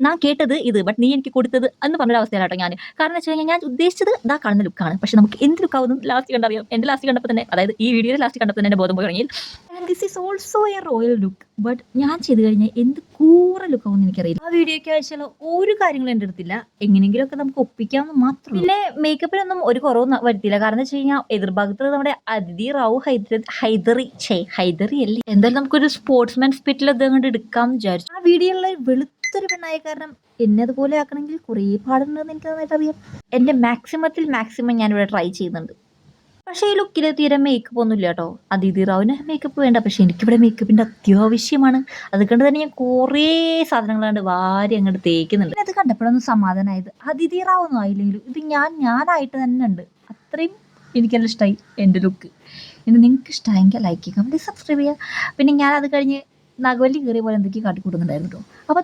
ഞാൻ കേട്ടത് ഇത്. ബട്ട് നീ എനിക്ക് കൊടുത്തത് എന്ന് പറഞ്ഞൊരവസ്ഥയിലാട്ടോ ഞാന്. കാരണം വെച്ച് കഴിഞ്ഞാൽ ഞാൻ ഉദ്ദേശിച്ചത് ദാ കാണുന്ന ലുക്കാണ്. പക്ഷെ നമുക്ക് എന്ത് ലുക്കാവുന്നും ലാസ്റ്റ് കണ്ടറിയാം. എന്റെ ലാസ്റ്റ് കണ്ടപ്പോ തന്നെ അതായത് ഈ വീഡിയോയുടെ ലാസ്റ്റ് കണ്ടപ്പോ തന്നെ എന്റെ ബോധം പോയി തുടങ്ങി. And this is also A royal look. But ഞാൻ ചെയ്ത് കഴിഞ്ഞാൽ എന്ത് കൂറ ലുക്കാവുംന്ന് എനിക്കറിയില്ല. ആ വീഡിയോയ്ക്ക് ആവശ്യമുള്ള ഒരു കാര്യങ്ങളും എൻ്റെ അടുത്തില്ല. എങ്ങനെയെങ്കിലുമൊക്കെ നമുക്ക് ഒപ്പിക്കാമെന്ന് മാത്രം. പിന്നെ മേക്കപ്പിനൊന്നും ഒരു കുറവും വരുത്തിയില്ല. കാരണം എന്ന് വെച്ച് കഴിഞ്ഞാൽ എതിർഭാഗത്ത് നമ്മുടെ അതിഥി റാവു ഹൈദറി അല്ലേ. എന്തായാലും നമുക്കൊരു സ്പോർട്സ്മാൻ സ്പിരിറ്റിൽ അതങ്ങോട്ട് എടുക്കാമെന്ന് വിചാരിച്ചു. ആ വീഡിയോയിലുള്ള വെളുത്തൊരു പെണ്ണായ കാരണം എന്നെ അതുപോലെ ആക്കണമെങ്കിൽ കുറേ പാടുണ്ടെന്ന് എനിക്ക് നന്നായിട്ട് അറിയാം. എൻ്റെ മാക്സിമം ഞാനിവിടെ ട്രൈ ചെയ്യുന്നുണ്ട്. പക്ഷേ ഈ ലുക്കിൽ തീരെ മേക്കപ്പ് ഒന്നും ഇല്ല കേട്ടോ. അതിഥി റാവിന് മേക്കപ്പ് വേണ്ട, പക്ഷെ എനിക്കിവിടെ മേക്കപ്പിൻ്റെ അത്യാവശ്യമാണ്. അതുകൊണ്ട് തന്നെ ഞാൻ കുറേ സാധനങ്ങളാണ്ട് വാരി അങ്ങോട്ട് തേക്കുന്നുണ്ട്. പിന്നെ അത് കണ്ടപ്പോഴൊന്നും സമാധാനമായത്. അതിഥി റാവൊന്നും ആയില്ലെങ്കിലും ഇത് ഞാനായിട്ട് തന്നെ ഉണ്ട്. അത്രയും എനിക്കെല്ലാം ഇഷ്ടമായി എൻ്റെ ലുക്ക്. ഇനി നിങ്ങൾക്ക് ഇഷ്ടമായെങ്കിൽ ലൈക്ക് ചെയ്യുക, പ്ലീസ് സബ്സ്ക്രൈബ് ചെയ്യുക. പിന്നെ ഞാനത് കഴിഞ്ഞ് നഗവല്ലി കയറിയ പോലെ എന്തൊക്കെയോ കാട്ടിക്കൂട്ടുന്നുണ്ടായിരുന്നു കേട്ടോ. അപ്പോൾ